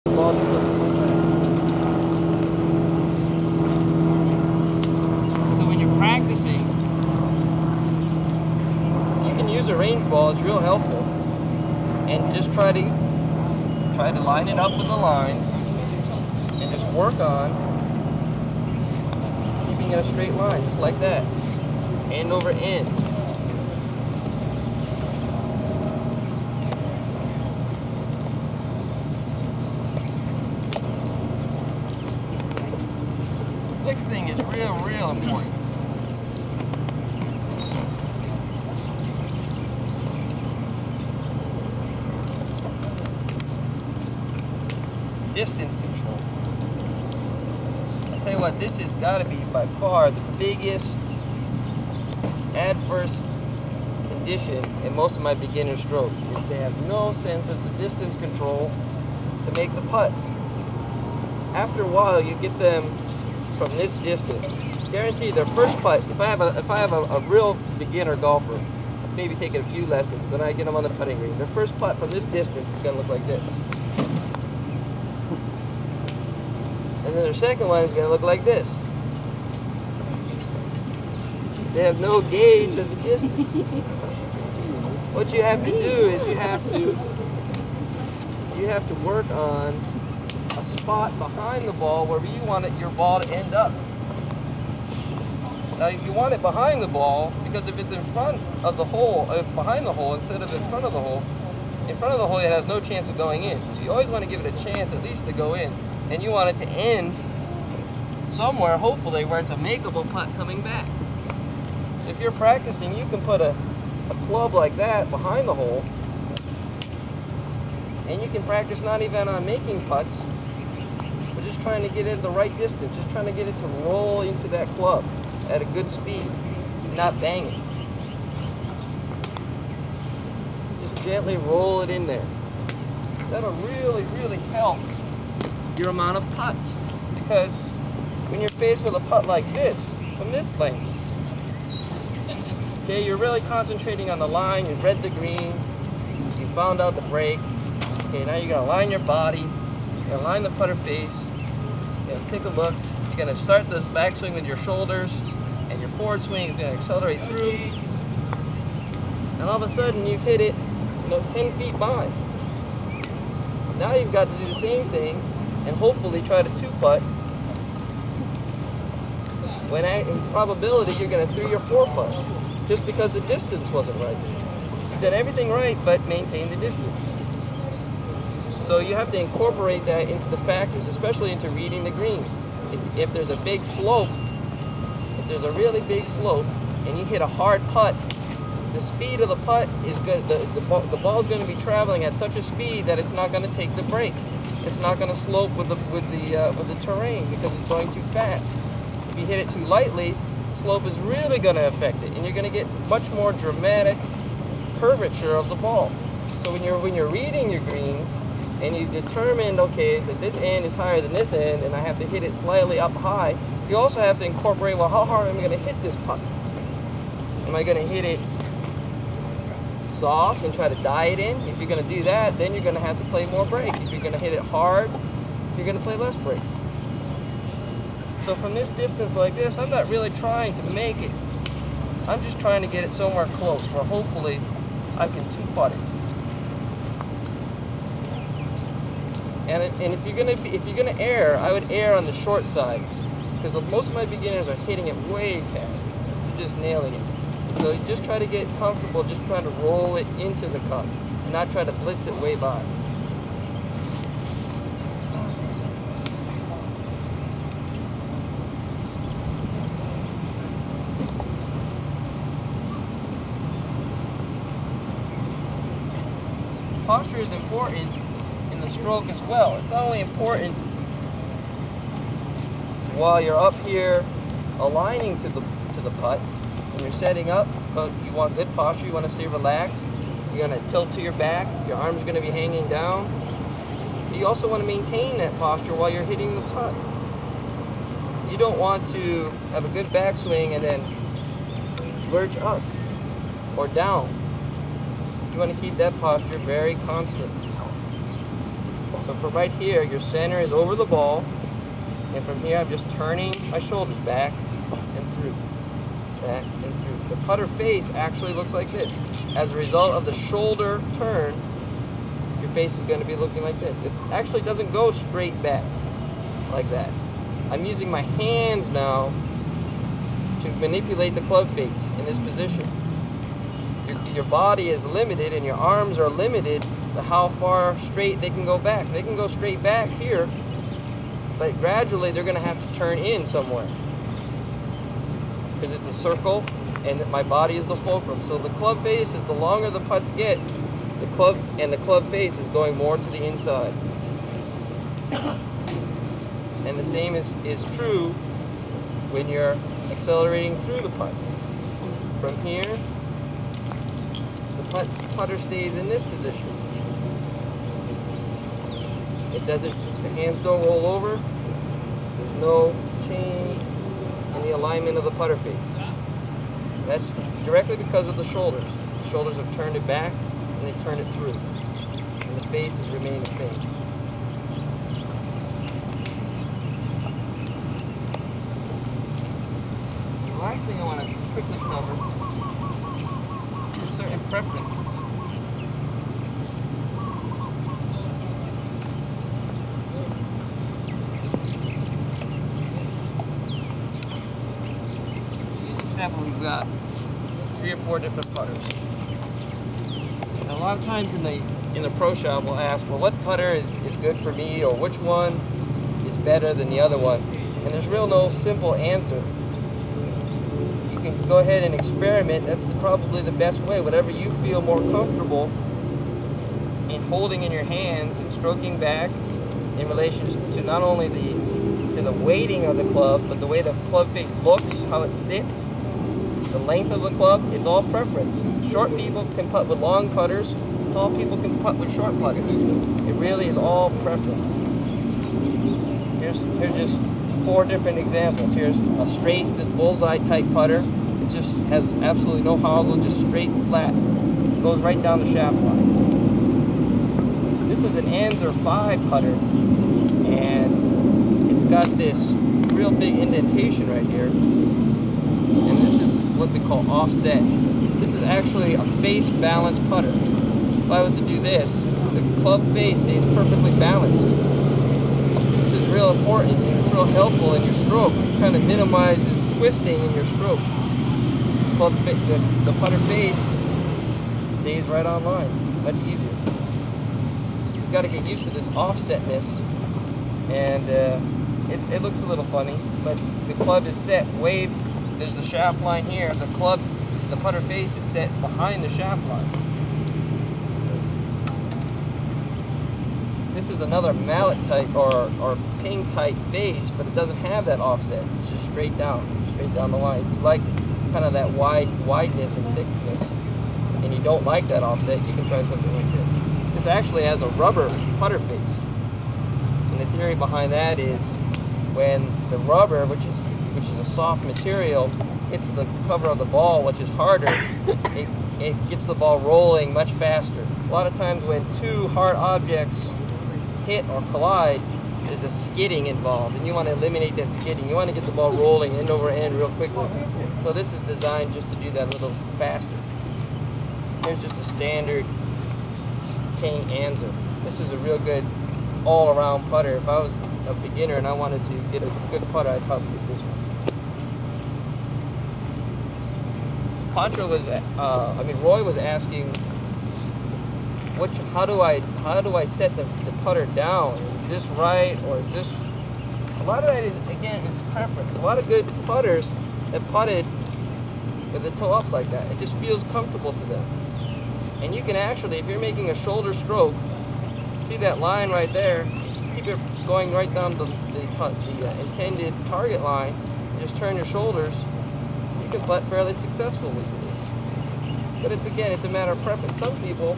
ball. So when you're practicing, you can use a range ball. It's real helpful, and just try to line it up with the lines, and just work on keeping it a straight line, just like that, end over end. Next thing is real important. Distance control. I'll tell you what, this has got to be by far the biggest adverse condition in most of my beginner strokes. Is they have no sense of the distance control to make the putt. After a while, you get them from this distance. Guaranteed, their first putt. If I have a real beginner golfer, maybe taking a few lessons, and I get them on the putting green, their first putt from this distance is going to look like this. And then their second one is going to look like this. They have no gauge of the distance. What you have to do is you have to work on a spot behind the ball where you want your ball to end up. Now you want it behind the ball because if it's in front of the hole, behind the hole instead of in front of the hole, it has no chance of going in. So you always want to give it a chance at least to go in. And you want it to end somewhere, hopefully, where it's a makeable putt coming back. So if you're practicing, you can put a club like that behind the hole, and you can practice not even on making putts, but just trying to get it the right distance, just trying to get it to roll into that club at a good speed, not bang it. Just gently roll it in there. That'll really help your amount of putts, because when you're faced with a putt like this, from this length, okay, you're really concentrating on the line. You've read the green, you found out the break. Okay, now you're gonna line your body, you're gonna line the putter face, you're gonna take a look, you're gonna start this backswing with your shoulders, and your forward swing is gonna accelerate through, and all of a sudden you've hit it, 10 feet by. Now you've got to do the same thing and hopefully try to two-putt, when in probability you're going to do your four-putt, just because the distance wasn't right. You've done everything right, but maintain the distance. So you have to incorporate that into the factors, especially into reading the greens. If there's a big slope, if there's a really big slope, and you hit a hard putt, the speed of the putt is good. The ball is going to be traveling at such a speed that it's not going to take the break. It's not going to slope with the terrain because it's going too fast. If you hit it too lightly, the slope is really going to affect it, and you're going to get much more dramatic curvature of the ball. So when you're reading your greens and you've determined, okay, that this end is higher than this end, and I have to hit it slightly up high, you also have to incorporate, well, how hard am I going to hit this putt? Am I going to hit it soft and try to die it in? If you're going to do that, then you're going to have to play more break. If you're going to hit it hard, you're going to play less break. So from this distance like this, I'm not really trying to make it. I'm just trying to get it somewhere close where hopefully I can two-putt it. And if you're gonna err, I would err on the short side, because most of my beginners are hitting it way past. They're just nailing it. So you just try to get comfortable, just trying to roll it into the cup, and not try to blitz it way by. Posture is important in the stroke as well. It's not only important while you're up here aligning to the putt. When you're setting up, you want good posture, you want to stay relaxed. You're going to tilt to your back, your arms are going to be hanging down. You also want to maintain that posture while you're hitting the putt. You don't want to have a good backswing and then lurch up or down. You want to keep that posture very constant. So from right here, your center is over the ball, and from here I'm just turning my shoulders back and through, back and through. The putter face actually looks like this. As a result of the shoulder turn, your face is going to be looking like this. It actually doesn't go straight back like that. I'm using my hands now to manipulate the club face in this position. Your body is limited and your arms are limited to how far straight they can go back. They can go straight back here, but gradually they're going to have to turn in somewhere because it's a circle and my body is the fulcrum. So the club face, as the longer the putts get, the club face is going more to the inside. And the same is true when you're accelerating through the putt. From here, the putter stays in this position. It doesn't, the hands don't roll over. There's no change in the alignment of the putter face. That's directly because of the shoulders. The shoulders have turned it back and they've turned it through. And the face has remained the same. The last thing I want to quickly cover are certain preferences. For example, we've got 3 or 4 different putters. And a lot of times in the pro shop we'll ask, well, what putter is good for me, or which one is better than the other one? And there's real no simple answer. You can go ahead and experiment. That's probably the best way. Whatever you feel more comfortable in holding in your hands and stroking back in relation to not only the weighting of the club, but the way the club face looks, how it sits, the length of the club. It's all preference. Short people can putt with long putters. Tall people can putt with short putters. It really is all preference. Here's just 4 different examples. Here's a straight bullseye type putter. It just has absolutely no hosel, just straight flat. It goes right down the shaft line. This is an Anser 5 putter, and it's got this real big indentation right here. And this is what they call offset. This is actually a face balanced putter. If I was to do this, the club face stays perfectly balanced. This is real important and it's real helpful in your stroke. It kind of minimizes twisting in your stroke. The putter face stays right on line, much easier. You've got to get used to this offsetness, and it looks a little funny, but the club is set way, there's the shaft line here, the putter face is set behind the shaft line. This is another mallet type or ping type face, but it doesn't have that offset. It's just straight down the line. If you like kind of that wideness and thickness, and you don't like that offset, you can try something like this. This actually has a rubber putter face, and the theory behind that is when the rubber, which is a soft material, hits the cover of the ball, which is harder, it gets the ball rolling much faster. A lot of times when 2 hard objects hit or collide, there's a skidding involved, and you want to eliminate that skidding. You want to get the ball rolling end over end real quickly. So this is designed just to do that a little faster. Here's just a standard King Anser. This is a real good all-around putter. If I was a beginner and I wanted to get a good putter, I'd probably get this one. Roy was asking, how do I set the putter down? Is this right, or is this? A lot of that is, again, is preference. A lot of good putters have putted with the toe up like that. It just feels comfortable to them. And you can actually, if you're making a shoulder stroke, see that line right there, keep it going right down the intended target line, and just turn your shoulders, you can putt fairly successfully with this. But it's a matter of preference. Some people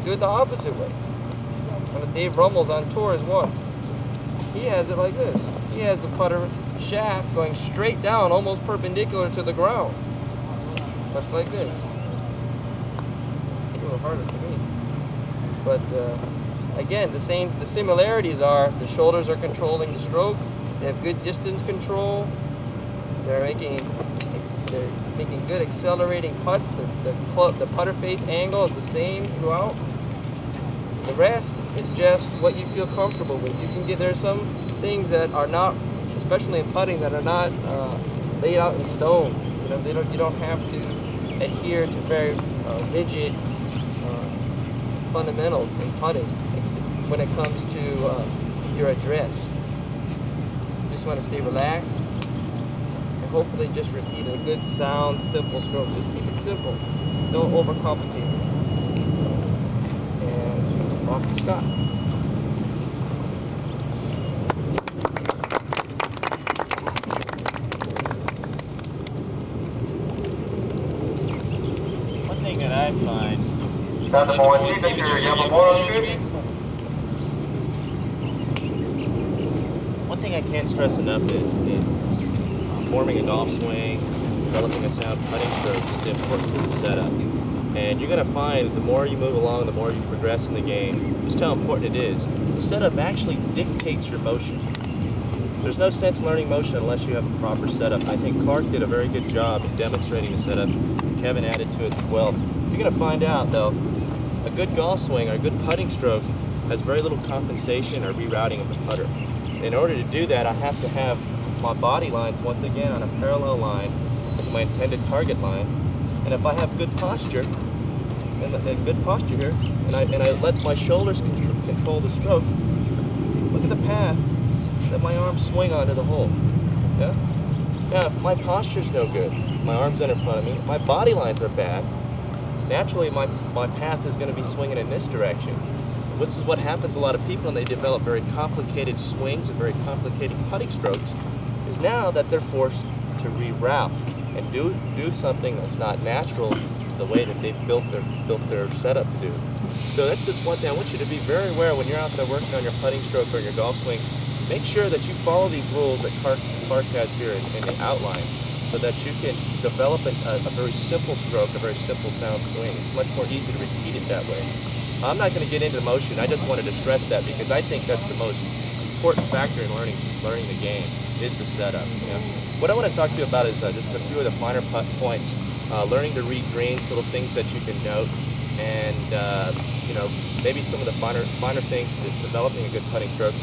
do it the opposite way. Dave Rummel's on tour is one. He has it like this. He has the putter shaft going straight down, almost perpendicular to the ground. Much like this. It's a little harder for me. But again, the similarities are the shoulders are controlling the stroke. They have good distance control. They're making good accelerating putts. The putter face angle is the same throughout. The rest is just what you feel comfortable with. You can get, there's some things that are not, especially in putting, that are not laid out in stone. You know, you don't have to adhere to very rigid fundamentals in putting when it comes to your address. You just want to stay relaxed and hopefully just repeat a good, sound, simple stroke. Just keep it simple. Don't overcomplicate it. And off to Scott. One thing that I find one thing I can't stress enough is forming a golf swing, developing a sound putting stroke is the importance of the setup. And you're going to find the more you move along, the more you progress in the game, just how important it is. The setup actually dictates your motion. There's no sense learning motion unless you have a proper setup. I think Clark did a very good job in demonstrating the setup. Kevin added to it as well. You're going to find out, though, a good golf swing or a good putting stroke has very little compensation or rerouting of the putter. In order to do that, I have to have my body lines once again on a parallel line with my intended target line. And if I have good posture, here, and I let my shoulders control the stroke, look at the path that my arms swing onto the hole. Yeah? Now, if my posture's no good, my arms are in front of me, my body lines are bad, naturally my path is going to be swinging in this direction. This is what happens to a lot of people when they develop very complicated swings and very complicated putting strokes, is now that they're forced to reroute and do something that's not natural to the way that they've built their setup to do. So that's just one thing. I want you to be very aware when you're out there working on your putting stroke or your golf swing. Make sure that you follow these rules that Clark has here in the outline, so that you can develop a very simple stroke, a very simple sound swing. It's much more easy to repeat it that way. I'm not going to get into motion. I just wanted to stress that because I think that's the most important factor in learning the game is the setup. You know? What I want to talk to you about is just a few of the finer points. Learning to read greens, little things that you can note, and you know, maybe some of the finer things to developing a good putting stroke.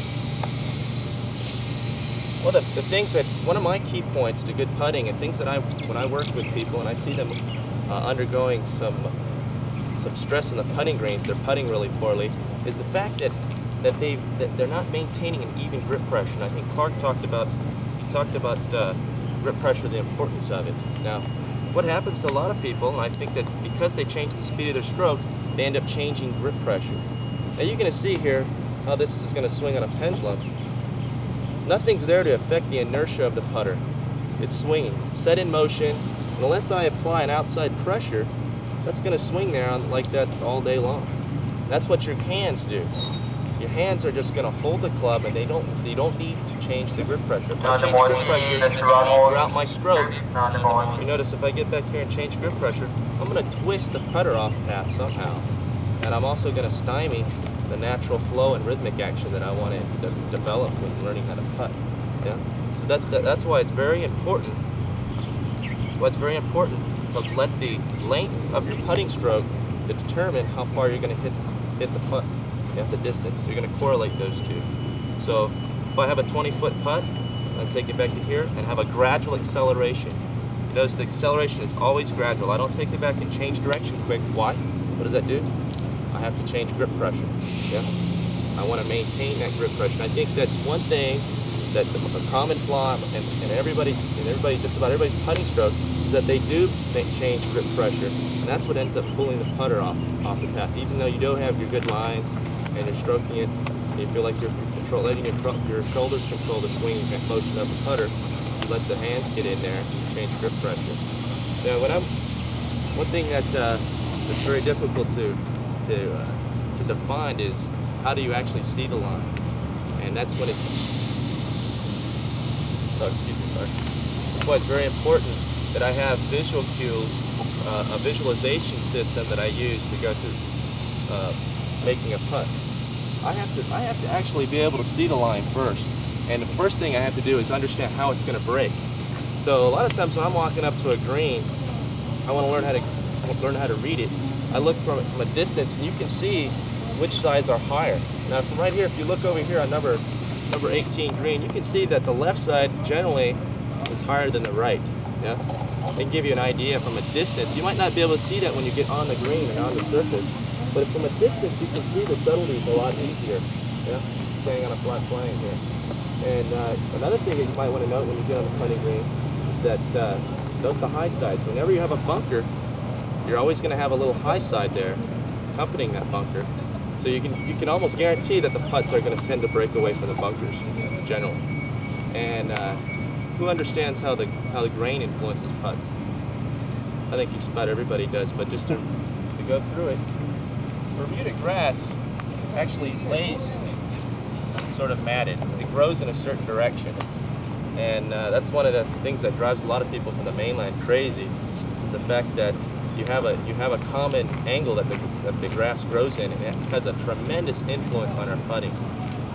Well, the things that, one of my key points to good putting and things that when I work with people and I see them undergoing some stress in the putting greens, they're putting really poorly, is the fact that they're not maintaining an even grip pressure. And I think Clark talked about grip pressure, the importance of it. Now, what happens to a lot of people, and I think that because they change the speed of their stroke, they end up changing grip pressure. Now you're going to see here how this is going to swing on a pendulum. Nothing's there to affect the inertia of the putter. It's swinging, it's set in motion, and unless I apply an outside pressure, that's going to swing there like that all day long. That's what your hands do. Your hands are just going to hold the club, and they don't need to change the grip pressure. If I change grip pressure throughout my stroke, you notice if I get back here and change grip pressure, I'm going to twist the putter off path somehow, and I'm also going to stymie the natural flow and rhythmic action that I want to develop when learning how to putt. Yeah. So that's why it's very important. To let the length of your putting stroke to determine how far you're going to hit the putt. Yeah, the distance. So you're going to correlate those two. So if I have a 20-foot putt, I take it back to here and have a gradual acceleration. You notice the acceleration is always gradual. I don't take it back and change direction quick. Why? What does that do? I have to change grip pressure. Yeah, I want to maintain that grip pressure. And I think that's one thing that a common flaw in just about everybody's putting stroke is that they do change grip pressure, and that's what ends up pulling the putter off the path. Even though you don't have your good lines and you're stroking it, and you feel like you're letting your shoulders control the swing motion of the putter, you let the hands get in there and change grip pressure. Now, one thing that's very difficult to define is how do you actually see the line, and that's when it's. That's why it's very important that I have visual cues, a visualization system that I use to go through making a putt. I have to actually be able to see the line first. And the first thing I have to do is understand how it's going to break. So a lot of times when I'm walking up to a green, I want to learn how to read it. I look from a distance, and you can see which sides are higher. Now from right here, if you look over here on number 18 green, you can see that the left side generally is higher than the right. Yeah, they give you an idea from a distance. You might not be able to see that when you get on the green and on the surface, but from a distance you can see the subtleties a lot easier. Yeah, standing on a flat plane here. And another thing that you might want to note when you get on the putting green is that note the high sides. Whenever you have a bunker, you're always going to have a little high side there accompanying that bunker. So you can almost guarantee that the putts are going to tend to break away from the bunkers generally. And who understands how the grain influences putts? I think just about everybody does, but just to go through it, Bermuda grass actually lays sort of matted. It grows in a certain direction, and that's one of the things that drives a lot of people from the mainland crazy, is the fact that you have a common angle that the grass grows in, and it has a tremendous influence on our putting.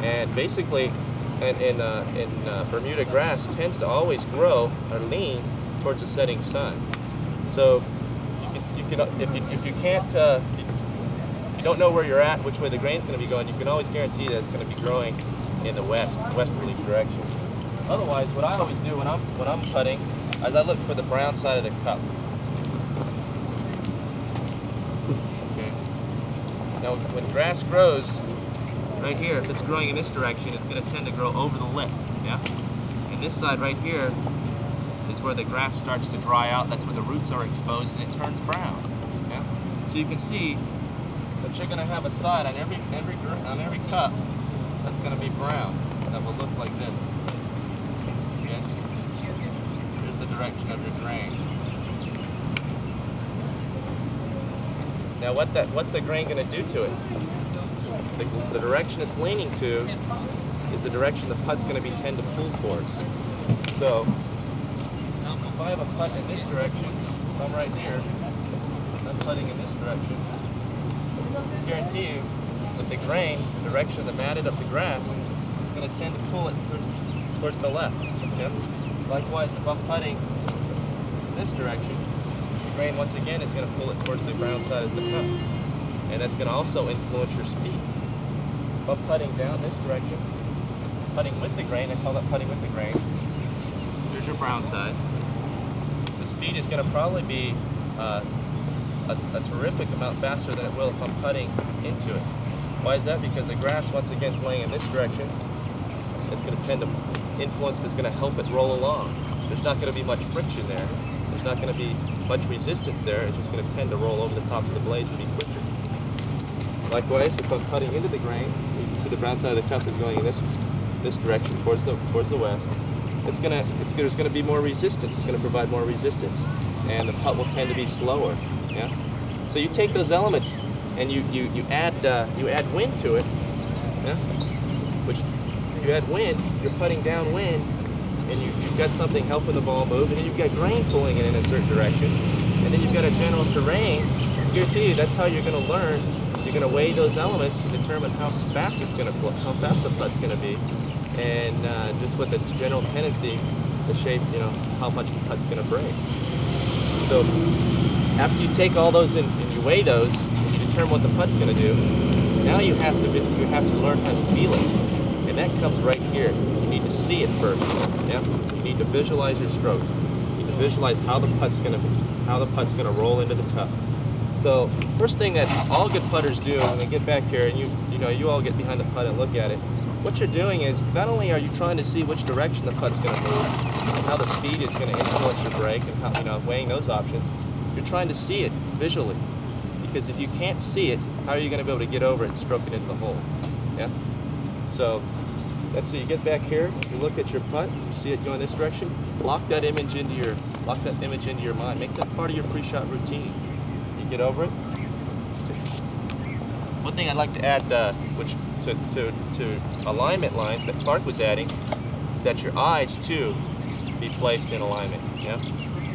And basically, in Bermuda grass tends to always grow or lean towards the setting sun. So you can if you can't you don't know where you're at, which way the grain's going to be going, you can always guarantee that it's going to be growing in the westerly direction. Otherwise, what I always do when I'm putting is I look for the brown side of the cup. Okay. Now, when grass grows right here, if it's growing in this direction, it's going to tend to grow over the lip. Yeah. And this side right here is where the grass starts to dry out. That's where the roots are exposed, and it turns brown. Yeah. So you can see that you're going to have a side on every cup that's going to be brown. That will look like this. Okay. Here's the direction of your grain. Now, what's the grain going to do to it? The direction it's leaning to is the direction the putt's going to tend to pull towards. So, if I have a putt in this direction, if I'm right here, I'm putting in this direction, I guarantee you that the grain, the direction of the matted of the grass, is going to tend to pull it towards the left. Yep. Likewise, if I'm putting this direction, the grain once again is going to pull it towards the brown side of the cup. And that's going to also influence your speed. If I'm putting down this direction, putting with the grain, I call that putting with the grain. Here's your brown side. The speed is going to probably be a terrific amount faster than it will if I'm putting into it. Why is that? Because the grass, once again, is laying in this direction. It's going to tend to influence, it's going to help it roll along. There's not going to be much friction there. There's not going to be much resistance there. It's just going to tend to roll over the tops of the blades and be quicker. Likewise, if I'm cutting into the grain, you can see the brown side of the cup is going in this direction towards the west. There's going to be more resistance. It's going to provide more resistance, and the putt will tend to be slower. Yeah. So you take those elements and you add wind to it. Yeah. Which you add wind, you're putting downwind, and you've got something helping the ball move, and then you've got grain pulling it in a certain direction, and then you've got a general terrain. I guarantee you that's how you're going to learn. You're going to weigh those elements and determine how fast the putt's going to be, and just with the general tendency, the shape, how much the putt's going to break. So after you take all those and you weigh those and you determine what the putt's going to do, now you have to learn how to feel it, and that comes right here. You need to see it first. Yeah, you need to visualize your stroke. You need to visualize how the putt's going to roll into the cup. So first thing that all good putters do when they get back here, and you all get behind the putt and look at it, what you're doing is not only are you trying to see which direction the putt's going to move and how the speed is going to influence your break and how, weighing those options, you're trying to see it visually. Because if you can't see it, how are you going to be able to get over it and stroke it into the hole? Yeah. So you get back here, you look at your putt, you see it going this direction, lock that image into your mind. Make that part of your pre-shot routine. You get over it. One thing I'd like to add, to alignment lines that Clark was adding, that your eyes too be placed in alignment. Yeah.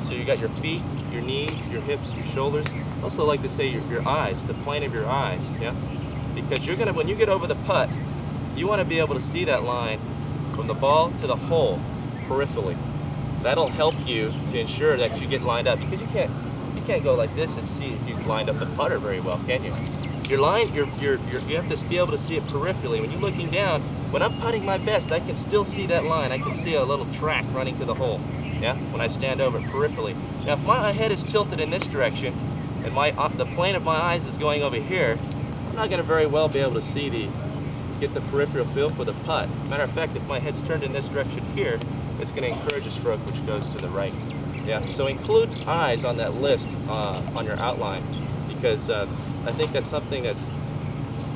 So you got your feet, your knees, your hips, your shoulders. Also like to say your eyes, the plane of your eyes. Yeah. because you're gonna, when you get over the putt, you want to be able to see that line from the ball to the hole peripherally. That'll help you to ensure that you get lined up, because you can't go like this and see if you lined up the putter very well, can you? Your line, you have to be able to see it peripherally. When you're looking down, when I'm putting my best, I can still see that line. I can see a little track running to the hole, yeah, when I stand over it peripherally. Now, if my head is tilted in this direction, and the plane of my eyes is going over here, I'm not gonna very well be able to see get the peripheral feel for the putt. Matter of fact, if my head's turned in this direction here, it's gonna encourage a stroke which goes to the right. Yeah, so include eyes on that list on your outline, because I think that's something that's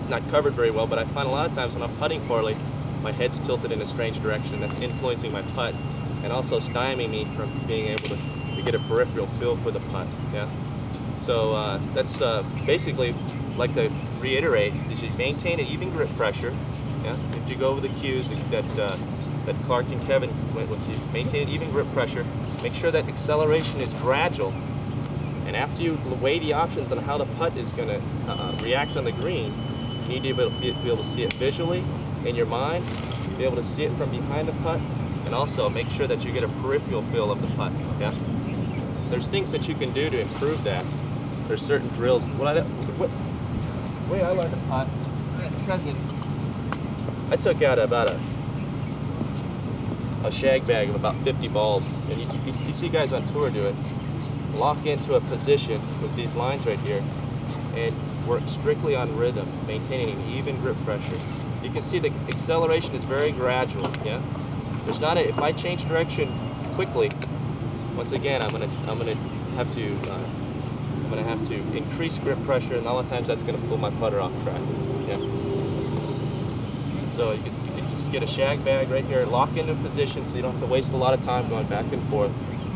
not covered very well, but I find a lot of times when I'm putting poorly, my head's tilted in a strange direction. That's influencing my putt and also stymieing me from being able to get a peripheral feel for the putt. Yeah. So that's basically, like to reiterate, is you maintain an even grip pressure. Yeah. If you go over the cues that Clark and Kevin went with, you maintain an even grip pressure. Make sure that acceleration is gradual. And after you weigh the options on how the putt is going to react on the green, you need to be able to see it visually in your mind, be able to see it from behind the putt, and also make sure that you get a peripheral feel of the putt. Yeah? There's things that you can do to improve that. There's certain drills. The way I learned to putt, I took out about a shag bag of about 50 balls, and you see guys on tour do it. Lock into a position with these lines right here and work strictly on rhythm, maintaining an even grip pressure. You can see the acceleration is very gradual. Yeah, there's not if I change direction quickly, once again I'm gonna have to increase grip pressure, and a lot of times that's gonna pull my putter off track. Yeah. So you can just get a shag bag right here, lock into a position so you don't have to waste a lot of time going back and forth.